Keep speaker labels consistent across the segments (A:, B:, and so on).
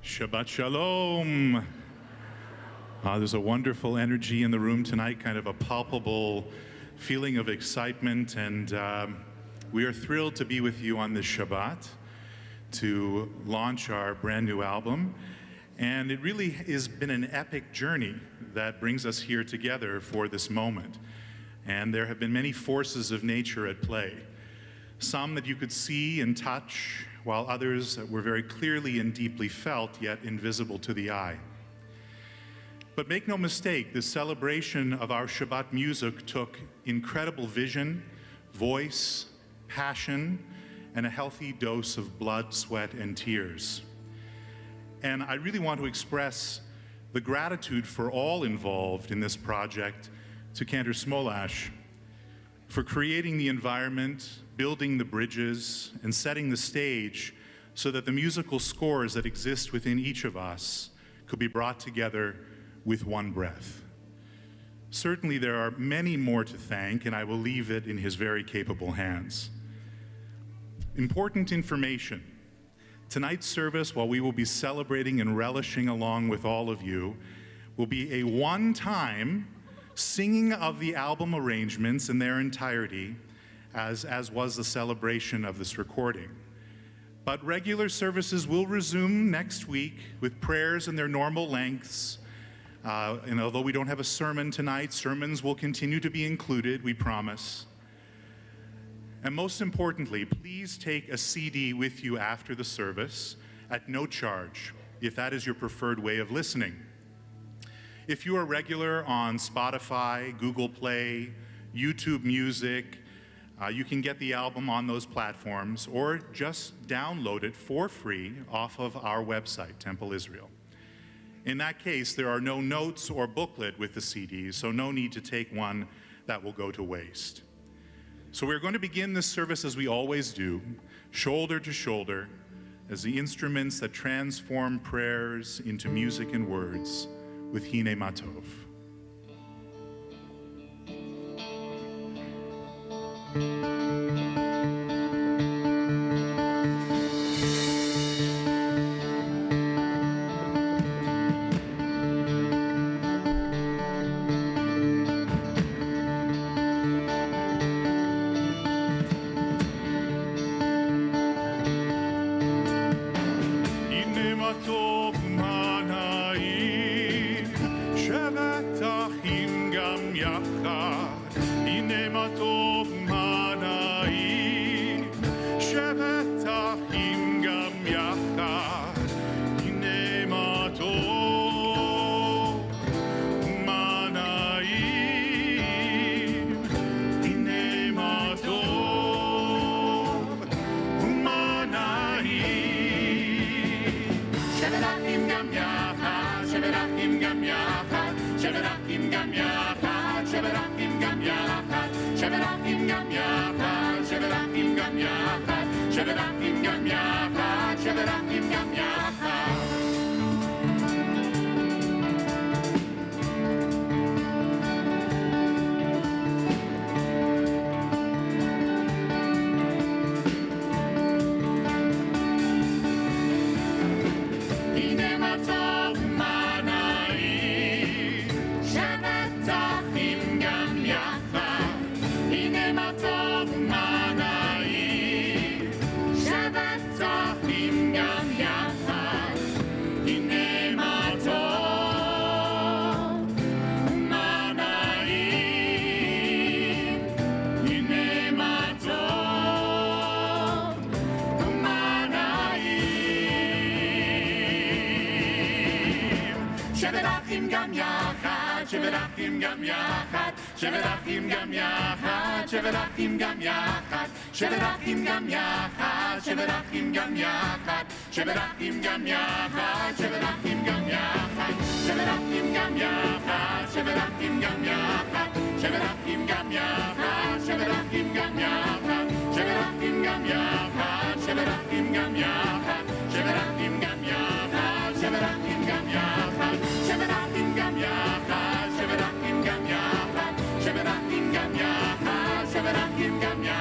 A: Shabbat Shalom. There's a wonderful energy in the room tonight, kind of a palpable feeling of excitement, and we are thrilled to be with you on this Shabbat to launch our brand new album. And it really has been an epic journey that brings us here together for this moment. And there have been many forces of nature at play, some that you could see and touch, while others that were very clearly and deeply felt, yet invisible to the eye. But make no mistake, the celebration of our Shabbat music took incredible vision, voice, passion, and a healthy dose of blood, sweat, and tears. And I really want to express the gratitude for all involved in this project to Cantor Smolash for creating the environment, building the bridges, and setting the stage so that the musical scores that exist within each of us could be brought together with one breath. Certainly there are many more to thank, and I will leave it in his very capable hands. Important information. Tonight's service, while we will be celebrating and relishing along with all of you, will be a one-time singing of the album arrangements in their entirety, as was the celebration of this recording. But regular services will resume next week with prayers in their normal lengths. And although we don't have a sermon tonight, sermons will continue to be included, we promise. And most importantly, please take a CD with you after the service at no charge, if that is your preferred way of listening. If you are regular on Spotify, Google Play, YouTube Music, you can get the album on those platforms or just download it for free off of our website, Temple Israel. In that case, there are no notes or booklet with the CDs, so no need to take one that will go to waste. So we're going to begin this service as we always do, shoulder to shoulder, as the instruments that transform prayers into music and words with Hine Matov.
B: Sheverachim gam yachad, Sheverachim gam yachad, Sheverachim gam yachad, Sheverachim gam yachad, Sheverachim gam yachad, Sheverachim gam yachad, Sheverachim gam yachad, Sheverachim gam yachad, Sheverachim gam yachad, Sheverachim gam yachad, Sheverachim gam yachad, Sheverachim gam yachad, Sheverachim gam yachad, Sheverachim gam yachad, Sheverachim gam yachad, Sheverachim gam yachad. Sheverachim gam yachad, Sheverachim gam yachad, Sheverachim gam yachad.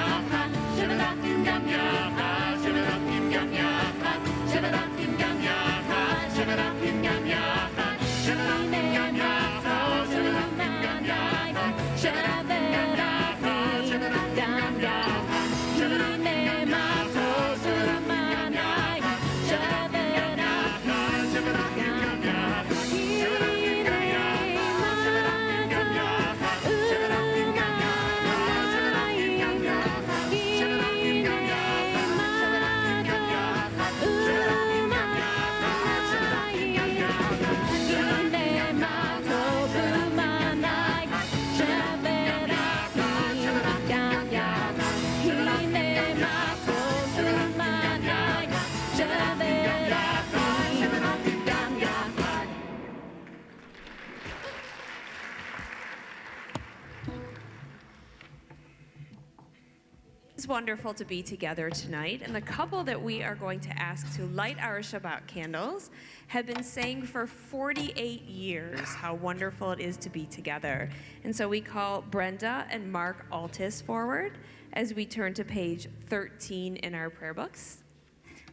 C: wonderful to be together tonight, and the couple that we are going to ask to light our Shabbat candles have been saying for 48 years how wonderful it is to be together. And so we call Brenda and Mark Altis forward as we turn to page 13 in our prayer books.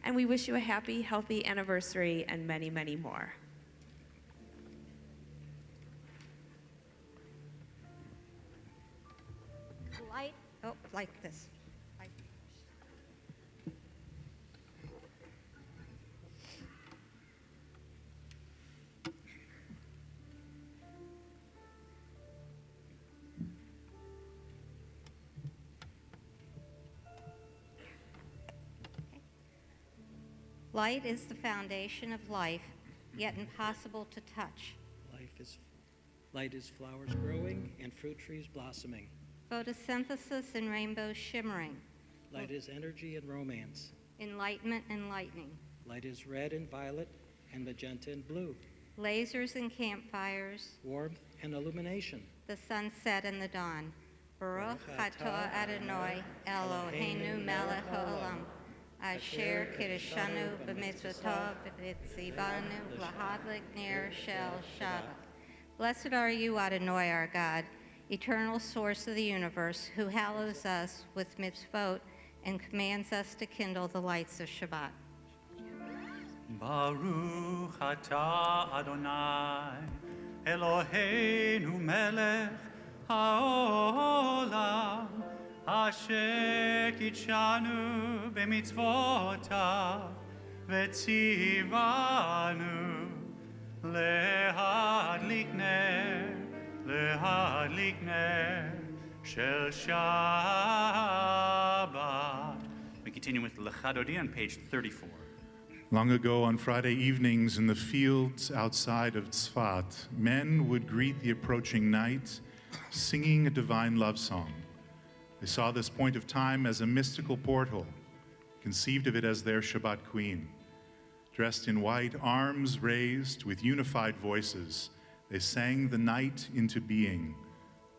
C: And we wish you a happy, healthy anniversary and many, many more.
D: Light, like this. Light is the foundation of life, yet impossible to touch.
E: Light is flowers growing and fruit trees blossoming.
D: Photosynthesis and rainbows shimmering.
E: Light is energy and romance.
D: Enlightenment and lightning.
E: Light is red and violet and magenta and blue.
D: Lasers and campfires.
E: Warmth and illumination.
D: The sunset and the dawn. Baruch atah Adonai Eloheinu melech haolam. Asher kiddushanu b'mitzvotav v'tzivanu lahadlik ner shel Shabbat. Blessed are you, Adonai, our God, eternal source of the universe, who hallows us with mitzvot and commands us to kindle the lights of Shabbat.
F: Baruch atah Adonai Eloheinu melech haolam asher kitshanu b'mitzvotav v'tzivanu lehadlik ner shel Shabbat. We continue with Lechadodi on page 34.
A: Long ago, on Friday evenings in the fields outside of Tzfat, men would greet the approaching night, singing a divine love song. They saw this point of time as a mystical portal, conceived of it as their Shabbat queen. Dressed in white, arms raised, with unified voices, they sang the night into being,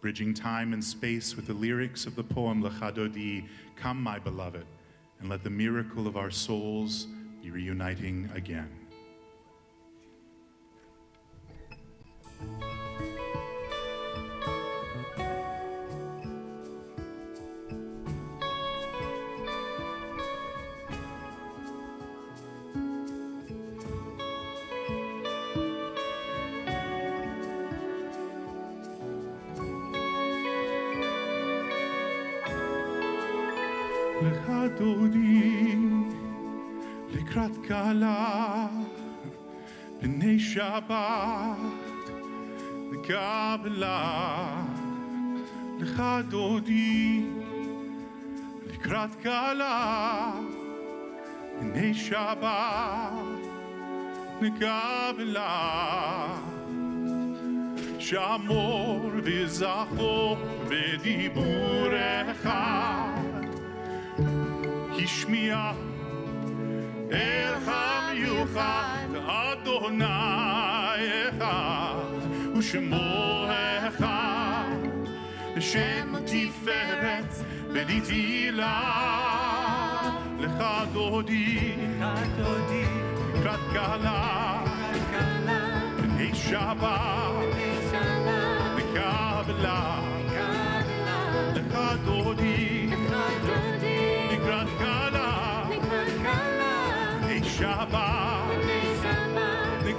A: bridging time and space with the lyrics of the poem Lechadodi, Come, my beloved, and let the miracle of our souls be reuniting again. Lechadodi לקראת קהלה, בני שבת, לקבלה, לך דודי, לקראת קהלה, בני שבת, לקבלה, שמור וזכור בדיבור אחד, השמיע אל המיוחד, אדוני אחד, ושמו אחד, שם תפארת ונתהילה, לך דודי, לקראת קהלה, בני שבת, לקבלה, לך דודי, לקראת קהלה, Shabbat,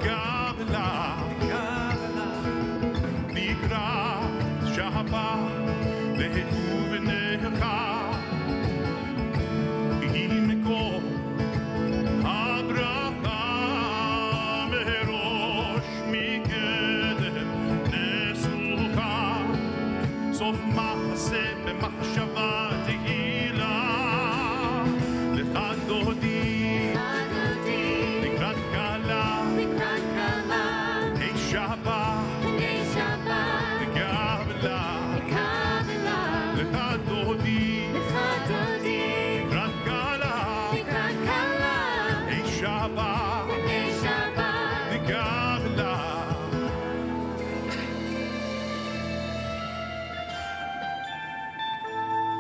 A: Kabbalat Shabbat, Lehuv Necha, Yimko, Abraham, Merosh, Mikedem, Nesucha, Sof Maaseh, B'machshava Tehila, Lechadodi.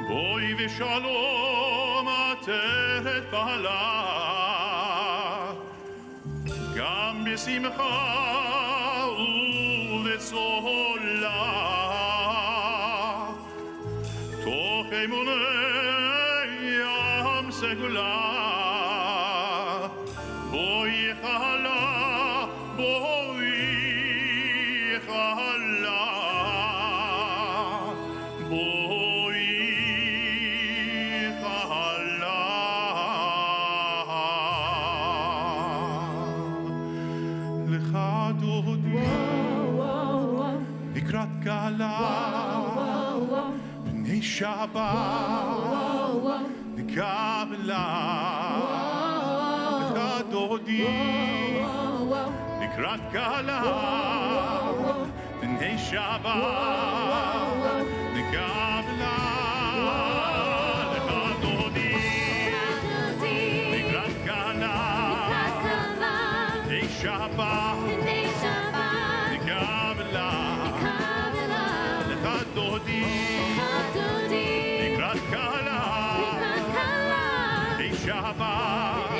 A: בואי ושלום עטרת בעלה, גם בשמחה ובצהלה, תוך אמוני ים סגולה, בואי חלה, בואי חלה, בואי חלה. לך דודי לקראת גאלה, בני שבת לקבלה. לך דודי לקראת גאלה, בני שבת לקבלה. לך דודי לקראת גאלה, בני שבת לקבלה. לך דודי לקראת גאלה, בני שבת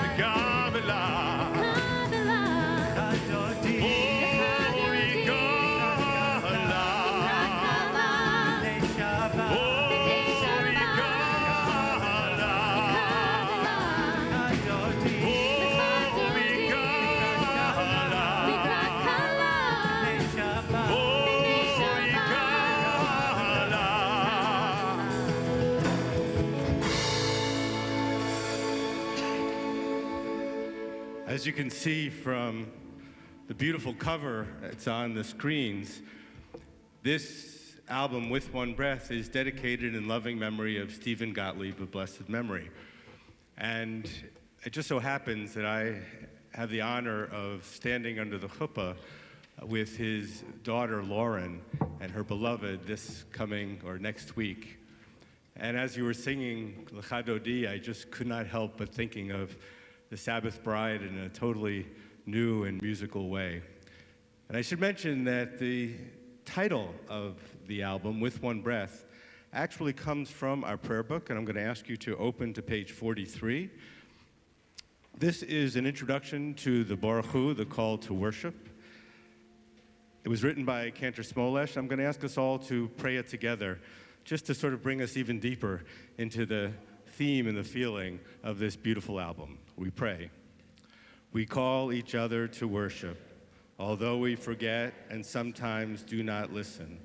A: לקבלה.
G: As you can see from the beautiful cover that's on the screens, this album, With One Breath, is dedicated in loving memory of Stephen Gottlieb of blessed memory. And it just so happens that I have the honor of standing under the chuppah with his daughter Lauren and her beloved this coming or next week. And as you were singing Lecha Dodi, I just could not help but thinking of the Sabbath Bride in a totally new and musical way. And I should mention that the title of the album, With One Breath, actually comes from our prayer book, and I'm going to ask you to open to page 43. This is an introduction to the Baruch Hu, the call to worship. It was written by Cantor Smolesh. I'm going to ask us all to pray it together, just to sort of bring us even deeper into the theme and the feeling of this beautiful album. We pray. We call each other to worship, although we forget and sometimes do not listen.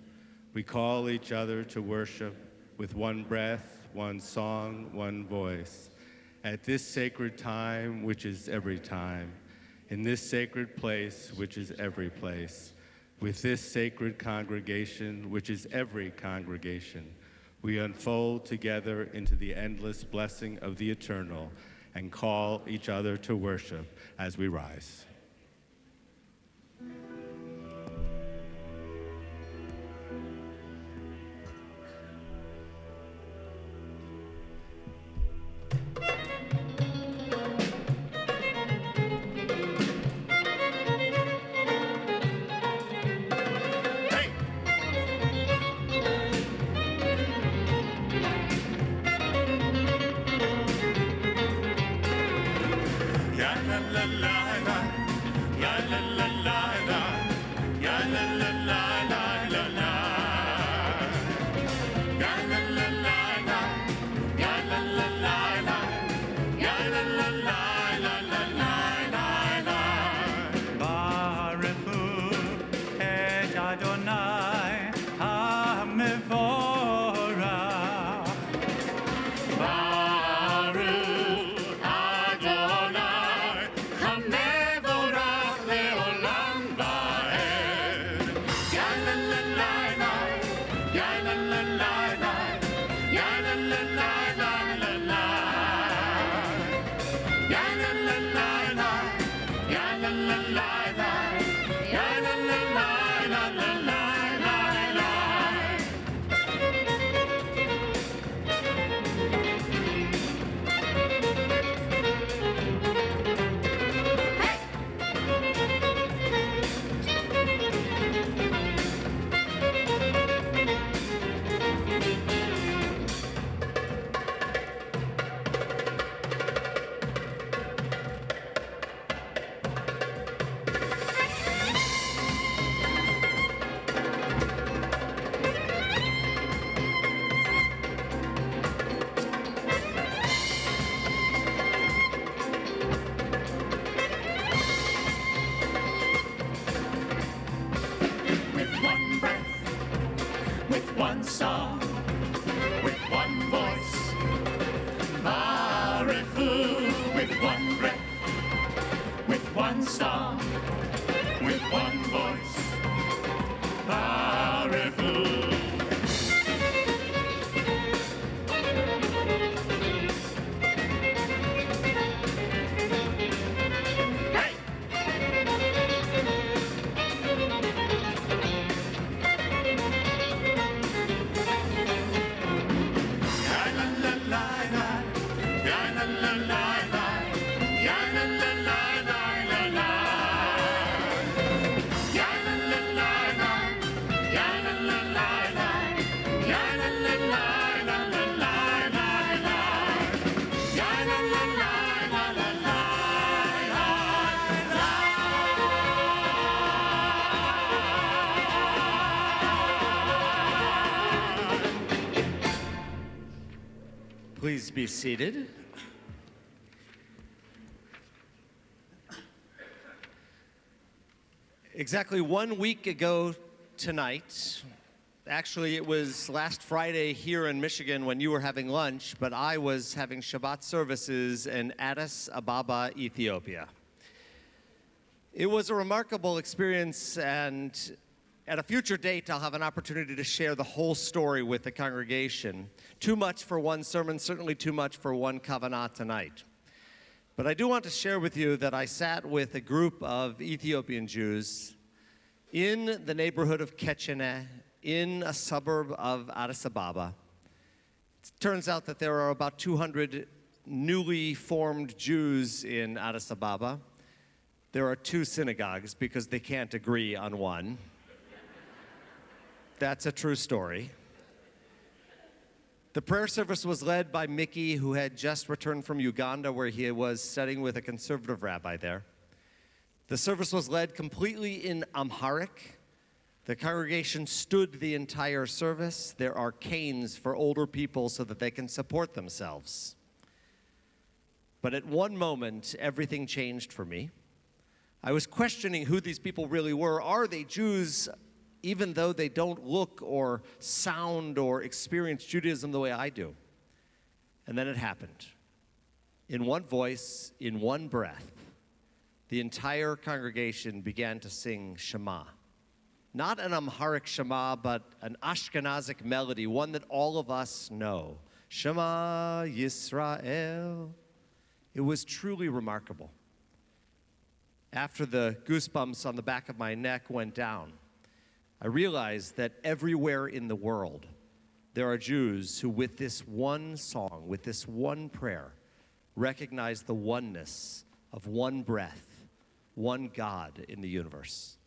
G: We call each other to worship with one breath, one song, one voice. At this sacred time, which is every time, in this sacred place, which is every place, with this sacred congregation, which is every congregation, we unfold together into the endless blessing of the eternal and call each other to worship as we rise.
B: song, with one voice. Baruchu, with one breath, with one song, with one voice. Baruchu.
H: Please be seated. Exactly 1 week ago tonight, actually it was last Friday here in Michigan when you were having lunch, but I was having Shabbat services in Addis, Ababa, Ethiopia. It was a remarkable experience, and at a future date, I'll have an opportunity to share the whole story with the congregation. Too much for one sermon, certainly too much for one kavanah tonight. But I do want to share with you that I sat with a group of Ethiopian Jews in the neighborhood of Ketchene, in a suburb of Addis Ababa. It turns out that there are about 200 newly formed Jews in Addis Ababa. There are 2 synagogues because they can't agree on one. That's a true story. The prayer service was led by Mickey, who had just returned from Uganda, where he was studying with a conservative rabbi there. The service was led completely in Amharic. The congregation stood the entire service. There are canes for older people so that they can support themselves. But at one moment, everything changed for me. I was questioning who these people really were. Are they Jews, even though they don't look or sound or experience Judaism the way I do? And then it happened. In one voice, in one breath, the entire congregation began to sing Shema. Not an Amharic Shema, but an Ashkenazic melody, one that all of us know. Shema Yisrael. It was truly remarkable. After the goosebumps on the back of my neck went down, I realized that everywhere in the world, there are Jews who, with this one song, with this one prayer, recognize the oneness of one breath, one God in the universe.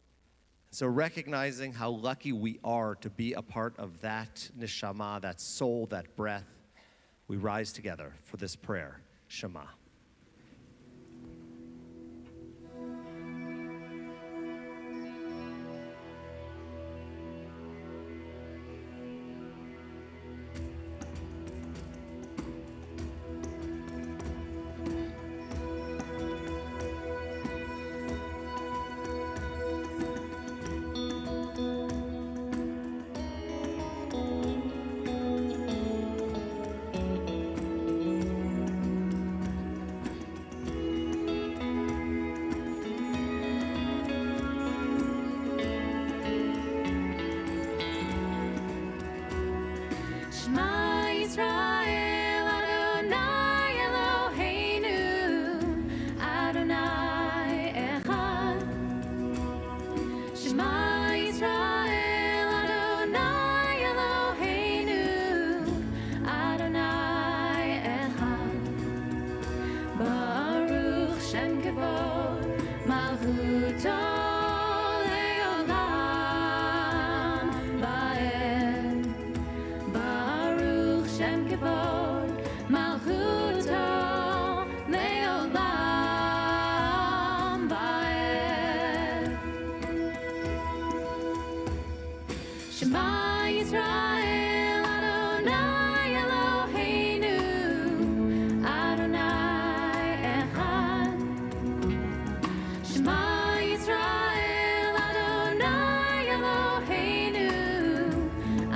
H: So recognizing how lucky we are to be a part of that neshama, that soul, that breath, we rise together for this prayer, Shema.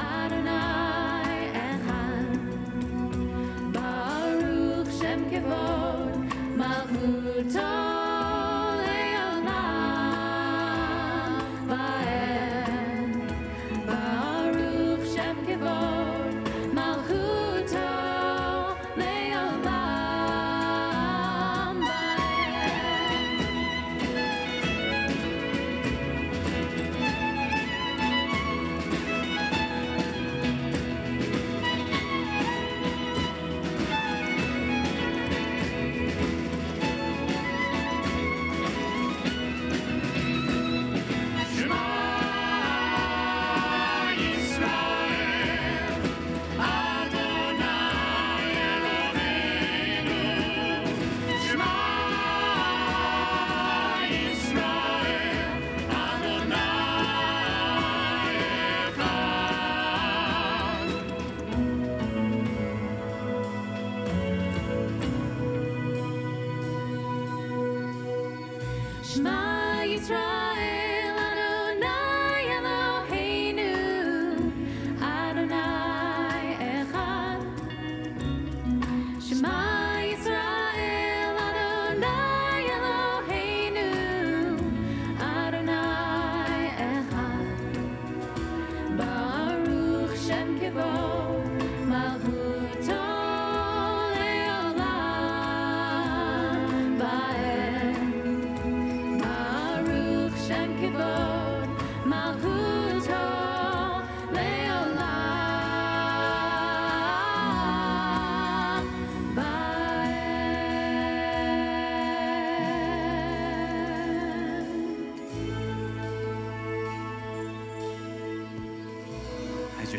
I: Adonai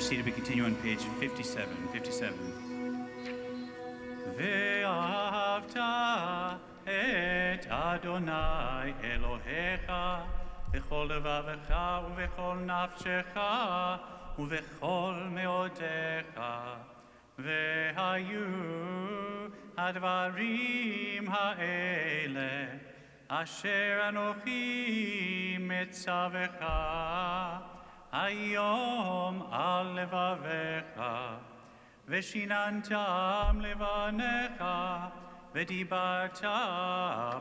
F: seated, we continue on page 57. 57. ואהבת את אדוני אלוהיך בכל לבבך ובכל נפשך ובכל מאודיך. והיו הדברים האלה אשר אנוכי מצווך היום על לבביך, ושיננתם לבניך, ודיברת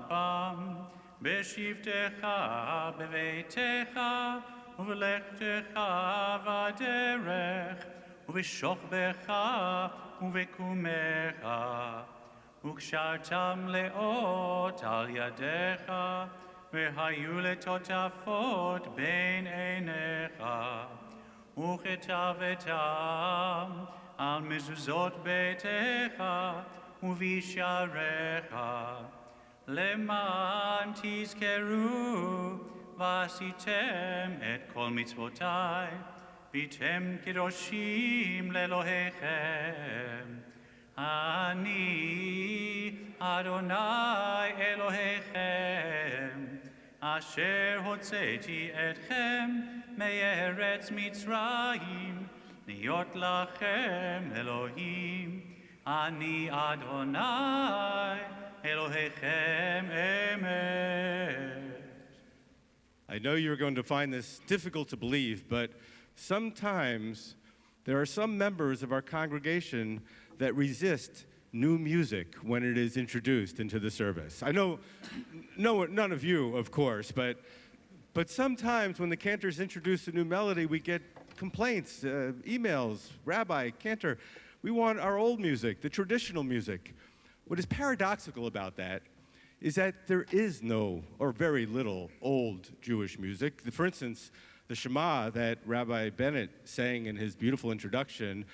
F: בם בשבתך בביתך ובלכתך בדרך ובשוכבך ובקומך, וקשרתם לאות על ידיך, והיו לטוטפות בין עיניך, וכתבתם על מזוזות ביתך ובשעריך, למען תזכרו ועשיתם את כל מצוותיי, והייתם קדושים לאלוהיכם. אני אדוני אלוהיכם, אשר הוצאתי אתכם מארץ מצרים, להיות לכם אלוהים. אני אדוני אלוהיכם אמת.
G: I know you're going to find this difficult to believe, but sometimes there are some members of our congregation that resist new music when it is introduced into the service. I know none of you, of course, but sometimes when the cantors introduce a new melody, we get complaints, emails, Rabbi, cantor, we want our old music, the traditional music. What is paradoxical about that is that there is no, or very little, old Jewish music. For instance, the Shema that Rabbi Bennett sang in his beautiful introduction,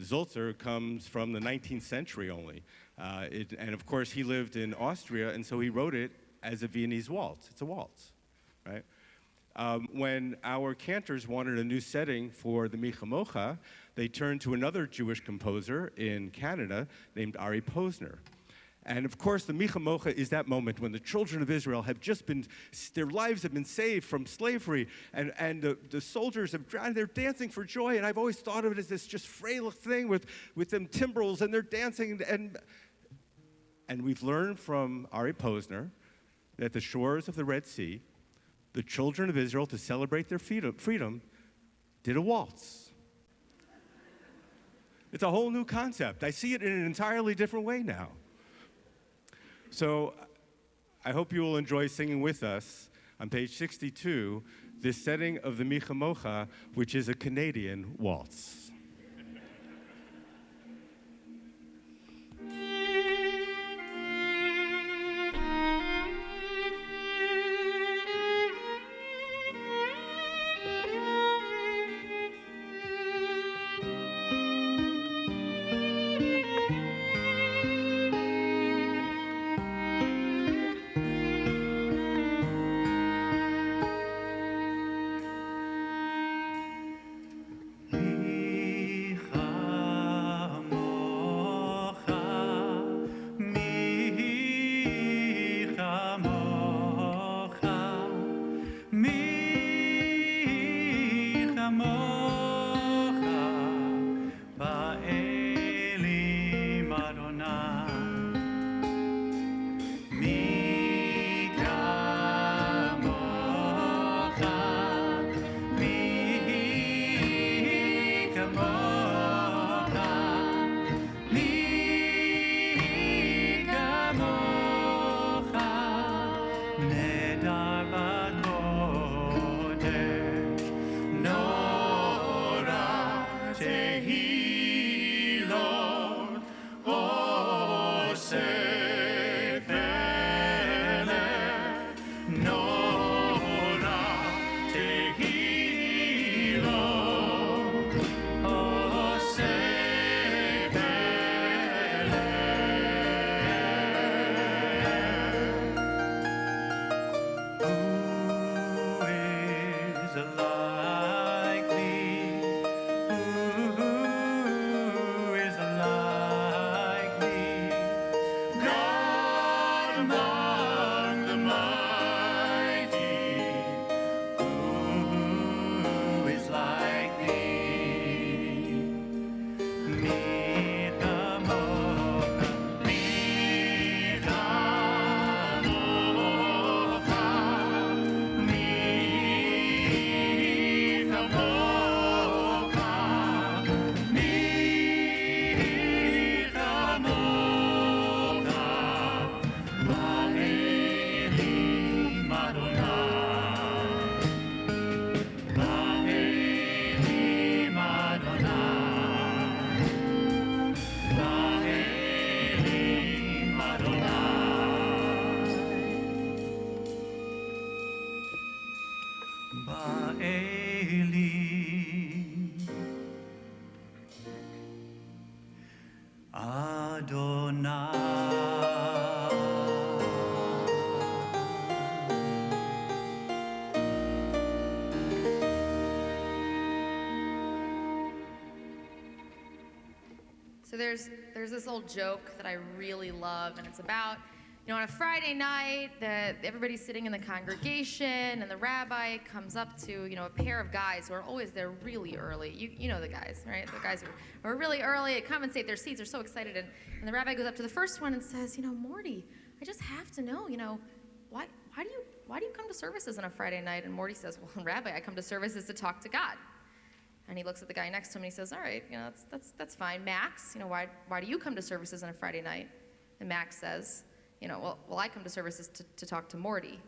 G: Zolzer, comes from the 19th century only. And of course, he lived in Austria, and so he wrote it as a Viennese waltz. It's a waltz, right? When our cantors wanted a new setting for the Micha Mocha, they turned to another Jewish composer in Canada named Ari Posner. And of course, the Micha Mocha is that moment when the children of Israel have just been, their lives have been saved from slavery, and the soldiers have drowned, they're dancing for joy, and I've always thought of it as this just frail thing with them timbrels, and they're dancing, and we've learned from Ari Posner that at the shores of the Red Sea, the children of Israel, to celebrate their freedom, did a waltz. It's a whole new concept. I see it in an entirely different way now. So I hope you will enjoy singing with us on page 62, this setting of the Micha Mocha, which is a Canadian waltz.
I: So there's this old joke that I really love, and it's about, on a Friday night, everybody's sitting in the congregation, and the rabbi comes up to, a pair of guys who are always there really early. You know the guys, right? The guys who are really early, come and take their seats, they're so excited, and the rabbi goes up to the first one and says, Morty, I just have to know, why do you come to services on a Friday night? And Morty says, well, Rabbi, I come to services to talk to God. And he looks at the guy next to him and he says, all right, that's fine. Max, why do you come to services on a Friday night? And Max says, well, I come to services to talk to Morty.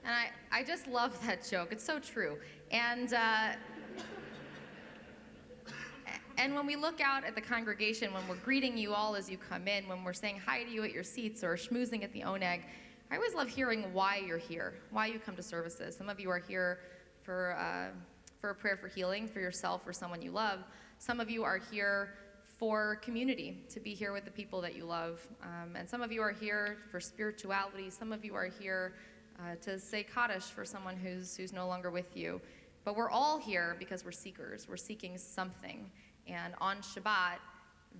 I: And I just love that joke. It's so true. And when we look out at the congregation, when we're greeting you all as you come in, when we're saying hi to you at your seats or schmoozing at the oneg, I always love hearing why you're here, why you come to services. Some of you are here for a prayer for healing for yourself or someone you love. Some of you are here for community, to be here with the people that you love. And some of you are here for spirituality. Some of you are here to say Kaddish for someone who's no longer with you. But we're all here because we're seekers. We're seeking something. And on Shabbat,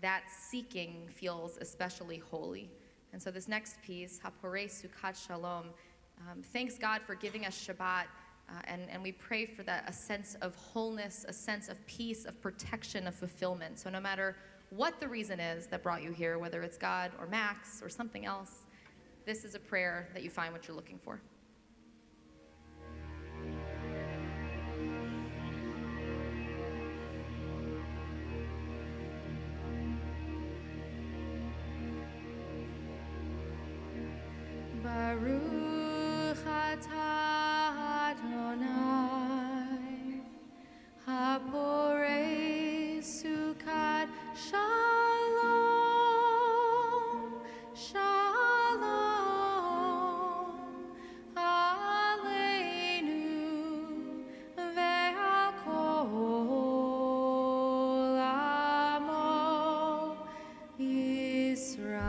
I: that seeking feels especially holy. And so this next piece, Portaits Sukkot Shalom, thanks God for giving us Shabbat. And we pray for that, a sense of wholeness, a sense of peace, of protection, of fulfillment. So no matter what the reason is that brought you here, whether it's God or Max or something else, this is a prayer that you find what you're looking for. Baruch atah Adonai, haporei sukkot shalom, shalom, aleinu ve'al kol amo Yisrael.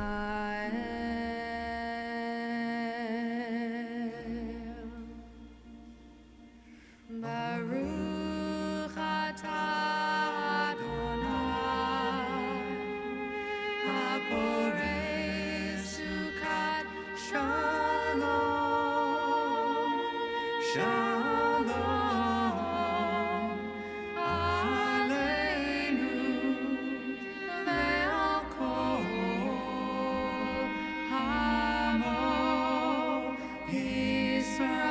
I: Baruch atah Adonai, haporei sukkot shalom, shalom, aleinu ve'al kol amo Yisrael.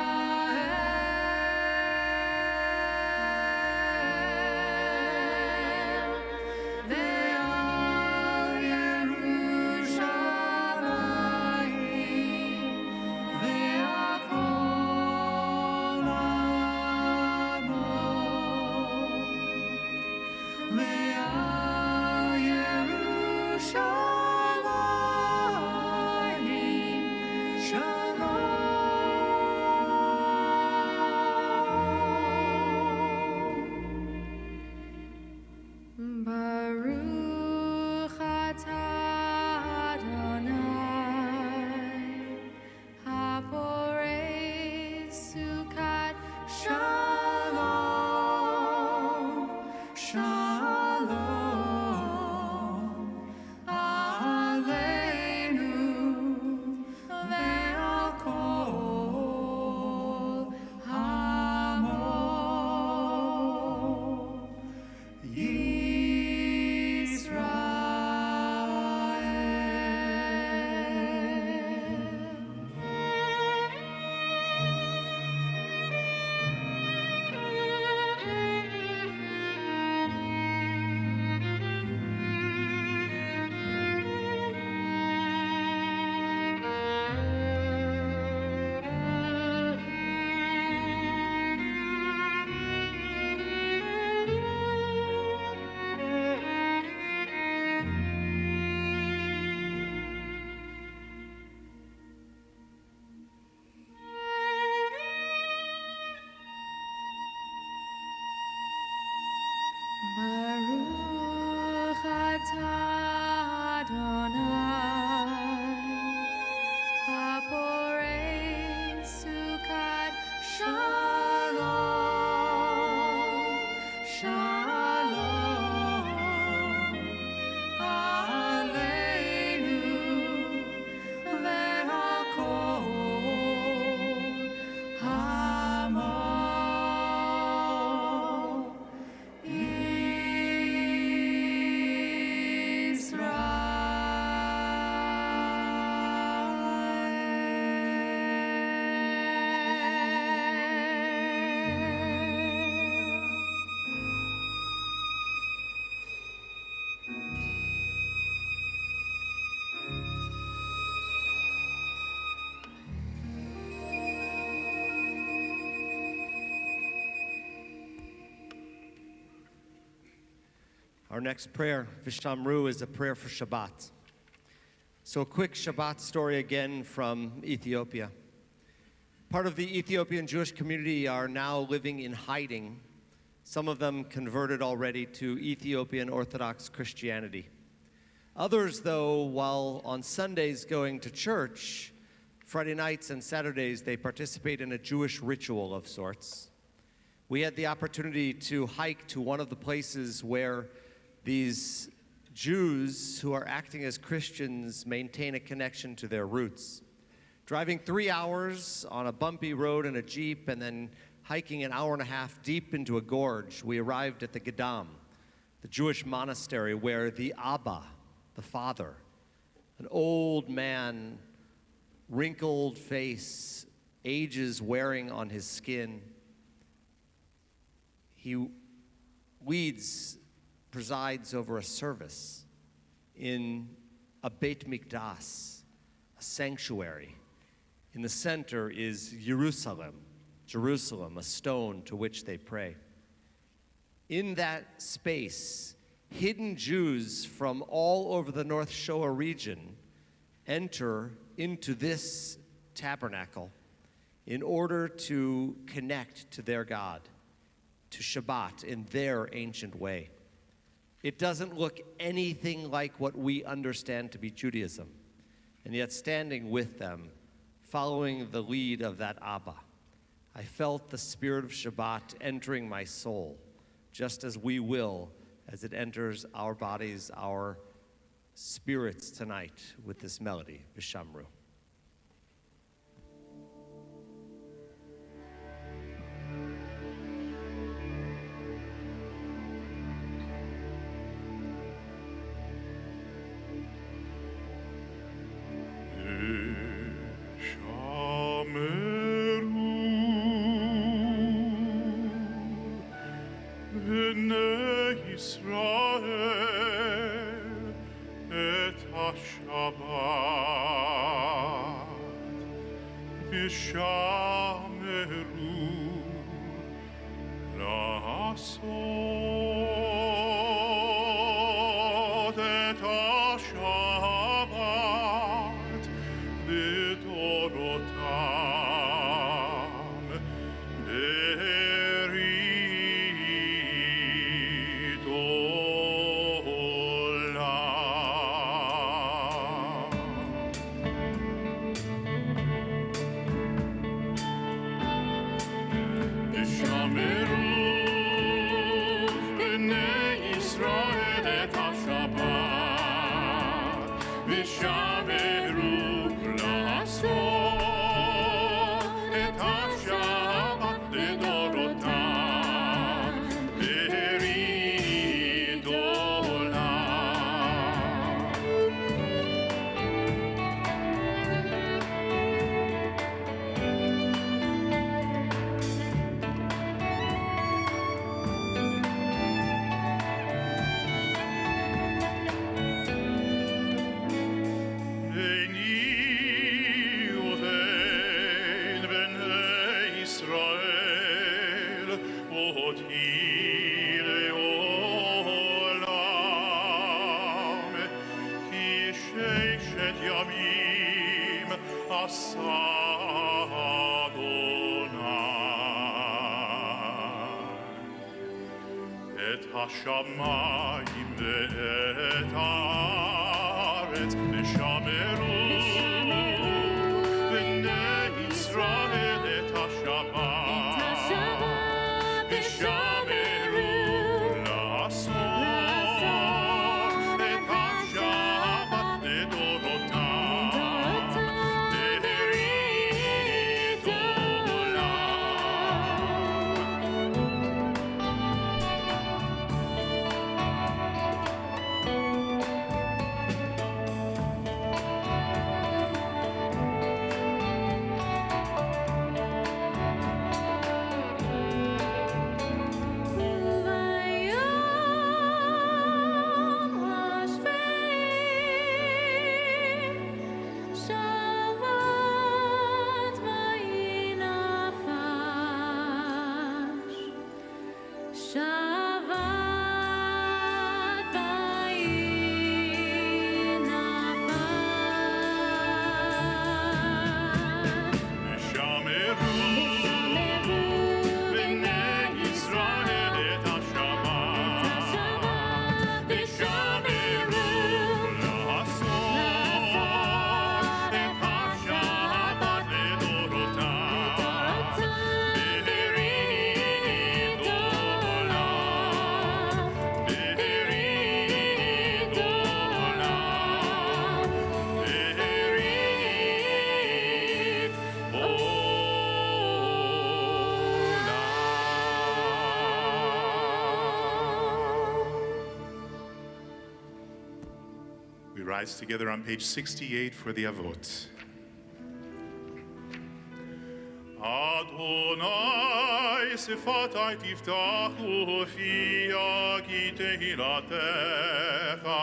I: Baruch atah Adonai, haporei sukkot shalom, shalom, aleinu ve'al kol amo Baruch ata Adonai, haporei sukat shalom, shalom, aleinu ve'akol hamo
H: Our next prayer, Vishamru, is a prayer for Shabbat. So a quick Shabbat story again from Ethiopia. Part of the Ethiopian Jewish community are now living in hiding. Some of them converted already to Ethiopian Orthodox Christianity. Others, though, while on Sundays going to church, Friday nights and Saturdays, they participate in a Jewish ritual of sorts. We had the opportunity to hike to one of the places where these Jews who are acting as Christians maintain a connection to their roots. Driving 3 hours on a bumpy road in a Jeep and then hiking an hour and a half deep into a gorge, we arrived at the Gedam, the Jewish monastery where the Abba, the father, an old man, wrinkled face, ages wearing on his skin, he presides over a service in a Beit Mikdash, a sanctuary. In the center is Jerusalem, a stone to which they pray. In that space, hidden Jews from all over the North Shoah region enter into this tabernacle in order to connect to their God, to Shabbat in their ancient way. It doesn't look anything like what we understand to be Judaism, and yet standing with them, following the lead of that Abba, I felt the spirit of Shabbat entering my soul, just as we will as it enters our bodies, our spirits tonight with this melody, Vishamru.
A: השמיים ואת הארץ ושמרו בני ישראל את השבת ושמרו לעשות את השבת לדורותם ברית We rise together on page 68 for the Avot. Adonai sifatai tiftachu fi ki tehilatecha.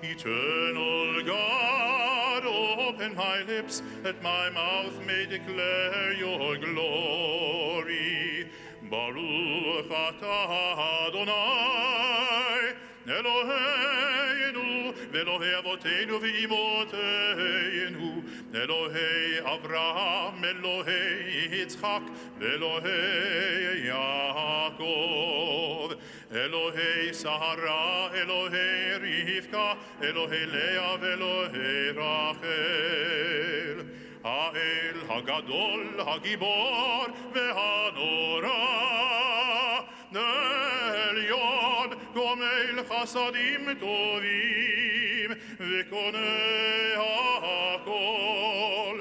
A: Eternal God, open my lips, that my mouth may declare your glory. Baruch atah Adonai, Eloheinu, Elohei Avoteinu v'imoteinu, Elohei Avraham, Elohei Yitzchak, Elohei Yaakov, Elohei Sarah, Elohei Rivka, Elohei Leah, Elohei Rachel. Ha'el Hagadol, Hagibor, ve'hanora, Elyon, Gomel Chasadim Tovim, Ve'konei HaKol,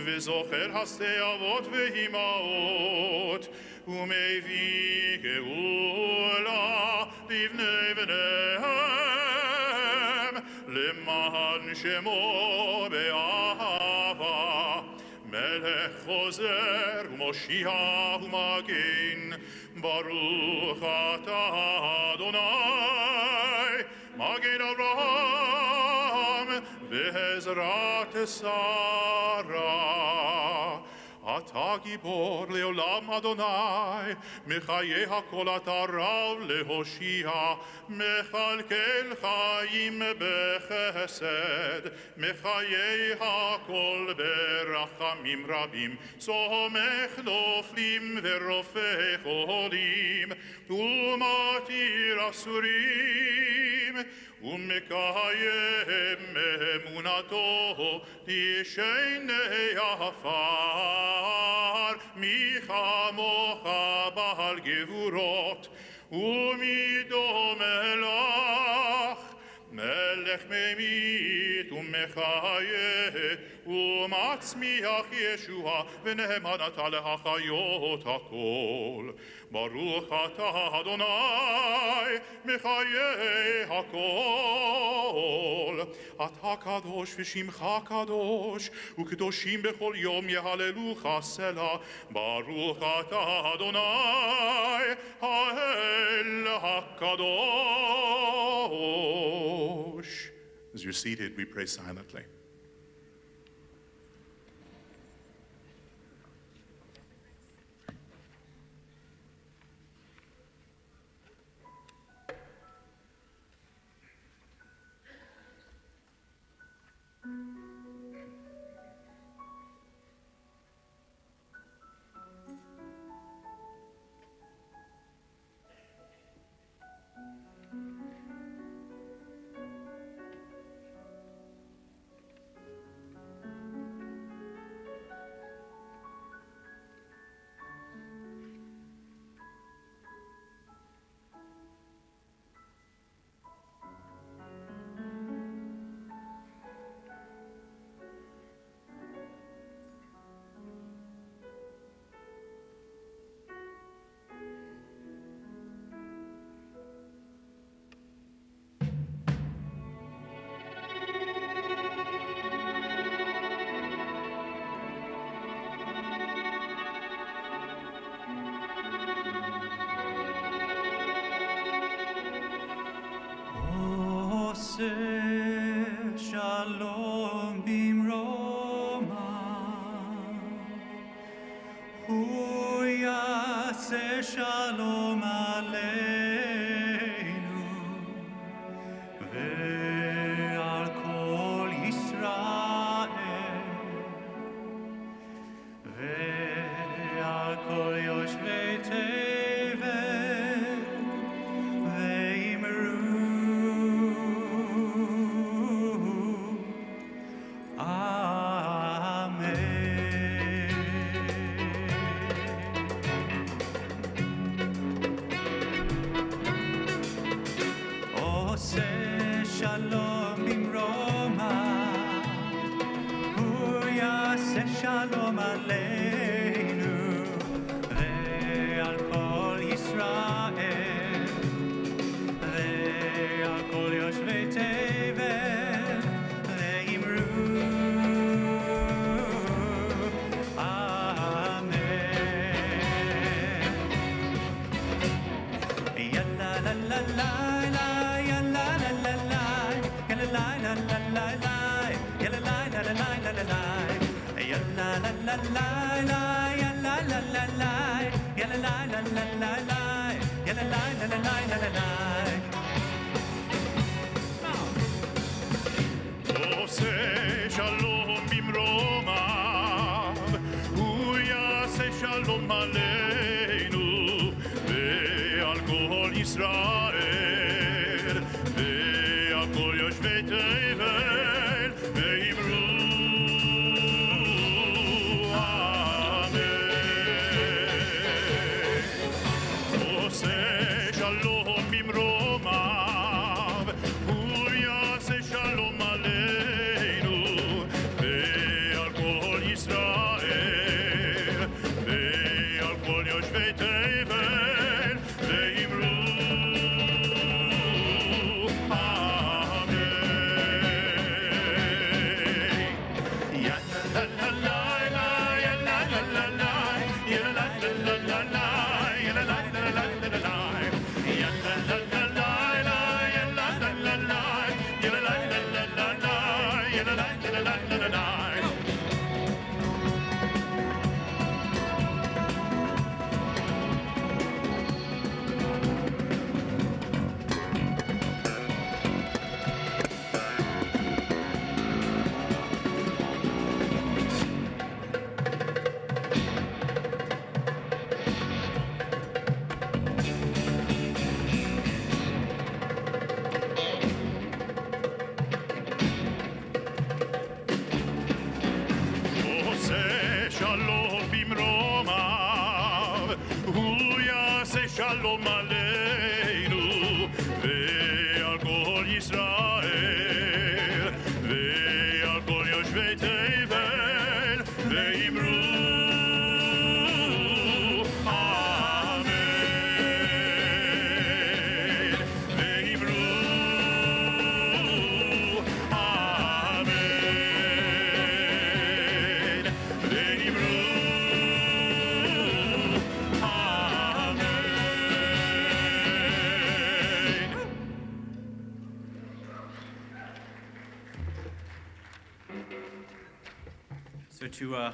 A: Ve'zocher Hasei Avot ve'himaot, U'mevii Geula livnei bneihem, Leman Shemo be'ahava, Melech Chozer u'Moshiach u'Magin, Baruch atah Adonai, Magin Avraham, Be'ezrat Sarah. אתה גיבור לעולם אדוני, מחיי הכל אתה רב להושיע, מכלכל חיים בחסד, מחיי הכל ברחמים רבים, סומך נופלים ורופא חולים, ומתיר אסורים, ומקיים אמונתו תשני עפר, מי כמוך בעל גבורות ומי דומה לך, מלך ממית ומחיה ומצמיח ישועה ונאמנת להחיות הכל. ברוך אתה אדוני מחיי הכל. אתה קדוש ושמך קדוש, וקדושים בכל יום יהללוך סלה. ברוך אתה אדוני האל הקדוש. As you're seated, we pray silently.
F: יעשה שלום במרומה, הוא יעשה שלום עלינו ועל כל ישראל ועל כל יושבי תבל ואמרו שלום עלינו ועל כל ישראל ועל כל יושבי תבל ואמרו אמן. יאללה לה לה לה לה יאללה לה לה לה יאללה לה לה לה לה יאללה לה לה לה לה לה la la la la la ya la la la la ya la la la la la la ya la la la la la la la. עושה שלום במרומיו, הוא יעשה שלום עלינו ועל כל ישראל ועל כל יושבי תבל ואמרו שלום עלינו ועל כל ישראל ועל כל יושבי תבל ואמרו אמן ואמרו אמן ואמרו So to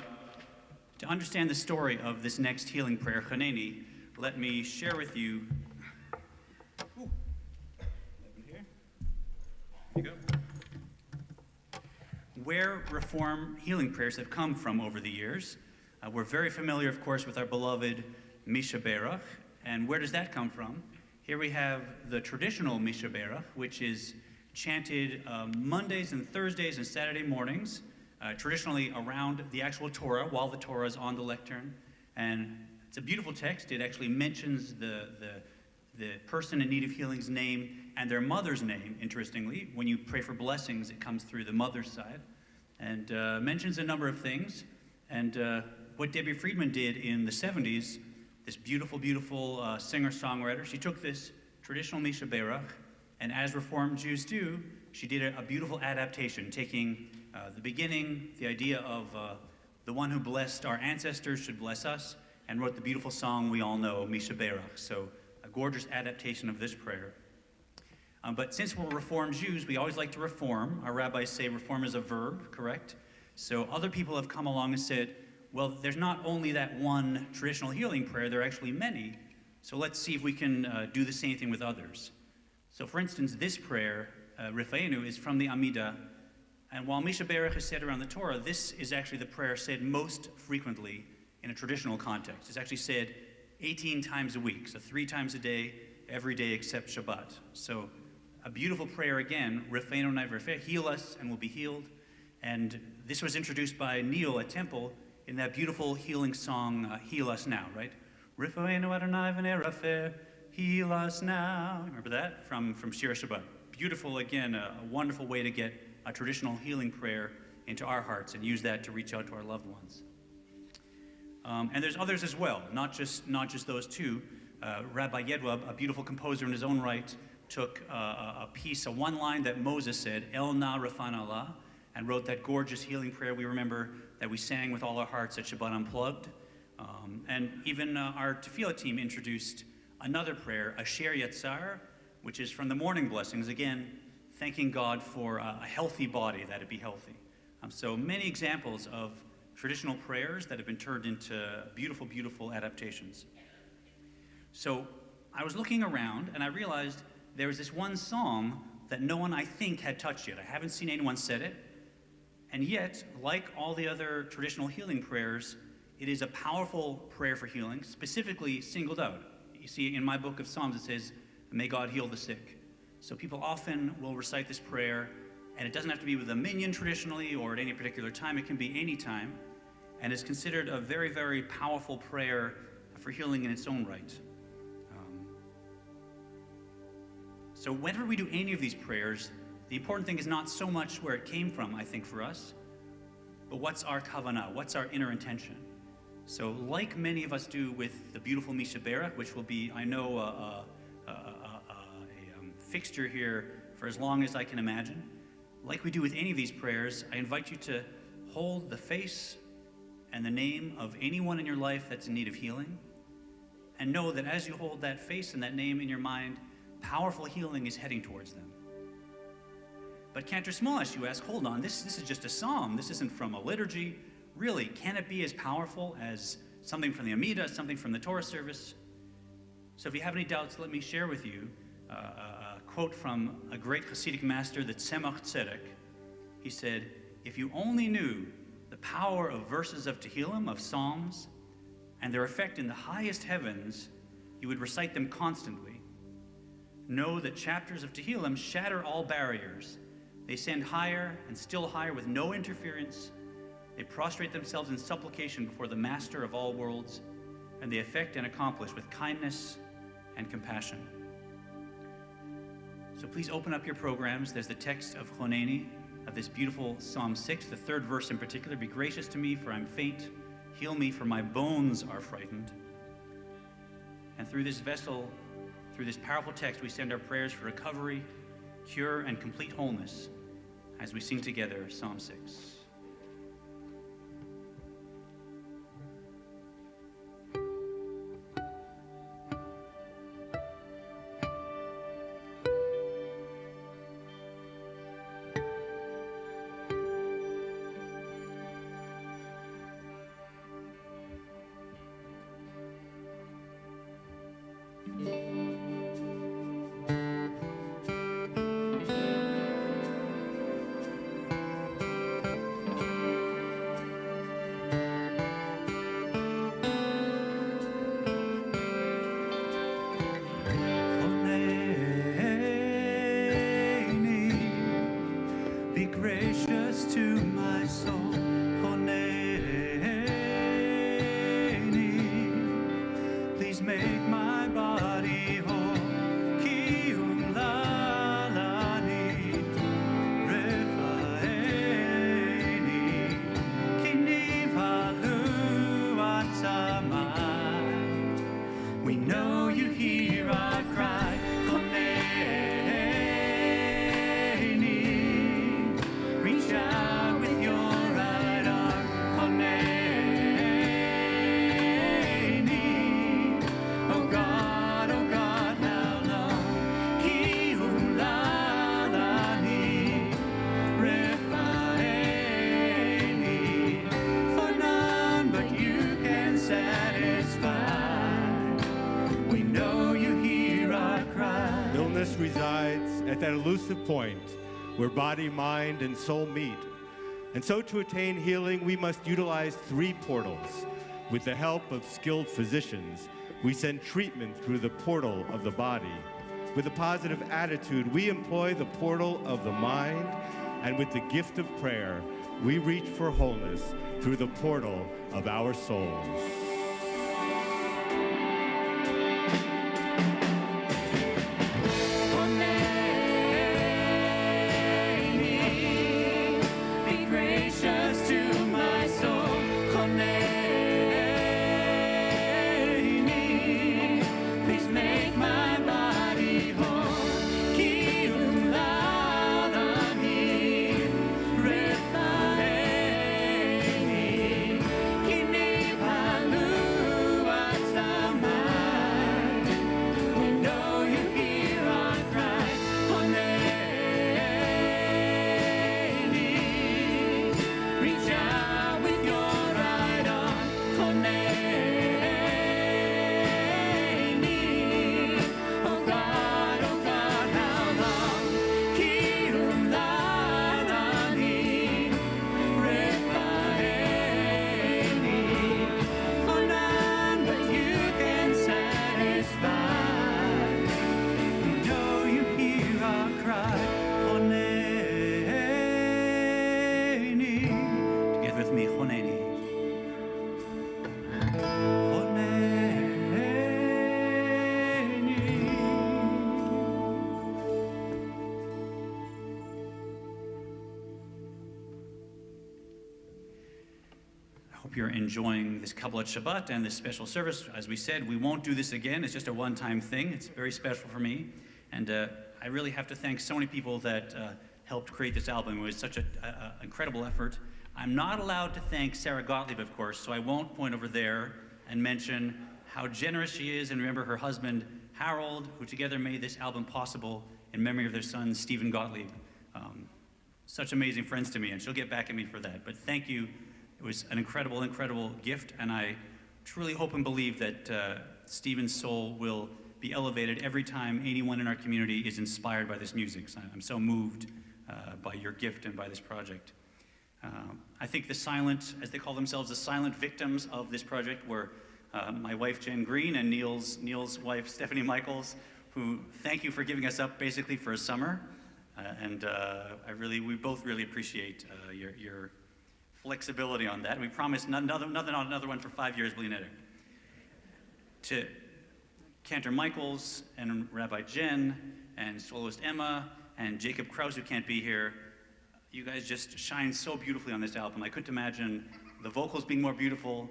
F: understand the story of this next healing prayer, Chaneni, let me share with you. Here you go. Where Reform healing prayers have come from over the years. We're very familiar, of course, with our beloved Misha Berach. And where does that come from? Here we have the traditional Misha Berach, which is chanted Mondays and Thursdays and Saturday mornings. Traditionally around the actual Torah, while the Torah is on the lectern. And it's a beautiful text. It actually mentions the person in need of healing's name and their mother's name, interestingly. When you pray for blessings, it comes through the mother's side. And mentions a number of things. And what Debbie Friedman did in the 70s, this beautiful, beautiful singer-songwriter, she took this traditional Misha Berach, and as Reformed Jews do, she did a beautiful adaptation, taking the beginning, the idea of the one who blessed our ancestors should bless us, and wrote the beautiful song we all know, Misha Berach. So a gorgeous adaptation of this prayer. But since we're Reformed Jews, we always like to reform. Our rabbis say reform is a verb, correct? So other people have come along and said, well, there's not only that one traditional healing prayer, there are actually many. So let's see if we can do the same thing with others. So for instance, this prayer, Rifeinu, is from the Amidah. And while Misha Berach is said around the Torah, this is actually the prayer said most frequently in a traditional context. It's actually said 18 times a week, so 3 times a day, every day except Shabbat. So a beautiful prayer again, Rifeinu Na'Refeh, heal us and we'll be healed. And this was introduced by Neil at Temple in that beautiful healing song, Heal Us Now, right? Rifeinu Adonai v'nerafeh, heal us now. Remember that? From Shir Shabbat. Beautiful, again, a wonderful way to get a traditional healing prayer into our hearts and use that to reach out to our loved ones. And there's others as well, not just those two. Rabbi Yedwab, a beautiful composer in his own right, took a piece, a one line that Moses said, El na rafan Allah, and wrote that gorgeous healing prayer we remember that we sang with all our hearts at Shabbat Unplugged. And even our Tefillah team introduced another prayer, Asher Yatzar, which is from the morning blessings, again, thanking God for a healthy body, that it be healthy. So many examples of traditional prayers that have been turned into beautiful, beautiful adaptations. So I was looking around and I realized there was this one psalm that no one, I think, had touched yet. I haven't seen anyone said it. And yet, like all the other traditional healing prayers, it is a powerful prayer for healing, specifically singled out. You see, in my book of Psalms, it says, may God heal the sick. So people often will recite this prayer, and it doesn't have to be with a minyan traditionally or at any particular time. It can be any time, and it's considered a very, very powerful prayer for healing in its own right. So whenever we do any of these prayers, the important thing is not so much where it came from, I think, for us, but what's our kavanah, what's our inner intention. So like many of us do with the beautiful Misha Berach, which will be, I know, a fixture here for as long as I can imagine, like we do with any of these prayers, I invite you to hold the face and the name of anyone in your life that's in need of healing, and know that as you hold that face and that name in your mind, powerful healing is heading towards them. But Cantor Smolesh, you ask, hold on, this is just a psalm. This isn't from a liturgy. Really, can it be as powerful as something from the Amidah, something from the Torah service? So if you have any doubts, let me share with you a quote from a great Hasidic master, the Tzemach Tzedek. He said, if you only knew the power of verses of Tehillim, of Psalms, and their effect in the highest heavens, you would recite them constantly. Know that chapters of Tehillim shatter all barriers. They ascend higher and still higher with no interference. They prostrate themselves in supplication before the master of all worlds, and they effect and accomplish with kindness and compassion. So please open up your programs. There's the text of Choneni, of this beautiful Psalm 6, the third verse in particular. Be gracious to me, for I'm faint. Heal me, for my bones are frightened. And through this vessel, through this powerful text, we send our prayers for recovery, cure, and complete wholeness as we sing together Psalm 6.
G: resides at that elusive point where body, mind, and soul meet. And so to attain healing, we must utilize 3 portals. With the help of skilled physicians, we send treatment through the portal of the body. With a positive attitude, we employ the portal of the mind, and with the gift of prayer, we reach for wholeness through the portal of our souls.
B: Be gracious to my soul. Please make my body whole. Kirum ladani, refaeni, kini palu atsamai. We know you hear our cry. Koneni, reach out with your right arm. Koneni. Oh God, how long? Kirum ladani, refaeni. For none but you can satisfy. We know you hear our cry. Honeni. Together with me, Honeni.
F: I hope you're enjoying this Kabbalat Shabbat and this special service. As we said, we won't do this again. It's just a one-time thing. It's very special for me. And I really have to thank so many people that helped create this album. It was such an incredible effort. I'm not allowed to thank Sarah Gottlieb, of course, so I won't point over there and mention how generous she is, and remember her husband, Harold, who together made this album possible in memory of their son, Stephen Gottlieb. Such amazing friends to me, and she'll get back at me for that. But thank you. It was an incredible, incredible gift, and I truly hope and believe that Stephen's soul will be elevated every time anyone in our community is inspired by this music. So I'm so moved by your gift and by this project. I think the silent, as they call themselves, the silent victims of this project were my wife, Jen Green, and Neil's wife, Stephanie Michaels, who thank you for giving us up basically for a summer. We both really appreciate your flexibility on that. We promise another one for 5 years, Bleeding. To Cantor Michaels and Rabbi Jen and soloist Emma and Jacob Krause, who can't be here, you guys just shine so beautifully on this album. I couldn't imagine the vocals being more beautiful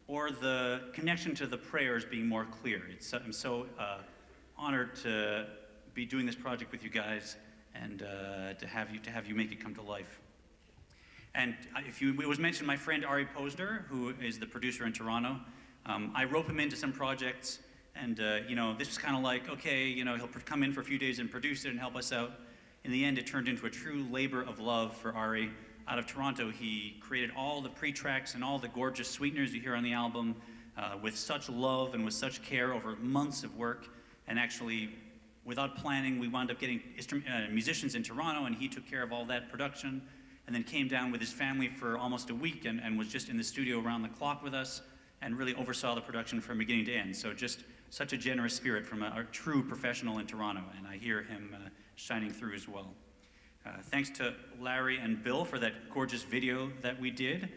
F: or the connection to the prayers being more clear. I'm so honored to be doing this project with you guys and to have you make it come to life. And it was mentioned, my friend Ari Posner, who is the producer in Toronto. I rope him into some projects, and this was kind of like, okay, he'll come in for a few days and produce it and help us out. In the end, it turned into a true labor of love for Ari. Out of Toronto, he created all the pre-tracks and all the gorgeous sweeteners you hear on the album with such love and with such care over months of work. And actually, without planning, we wound up getting musicians in Toronto, and he took care of all that production, and then came down with his family for almost a week and was just in the studio around the clock with us and really oversaw the production from beginning to end. So just such a generous spirit from a true professional in Toronto, and I hear him shining through as well. Thanks to Larry and Bill for that gorgeous video that we did.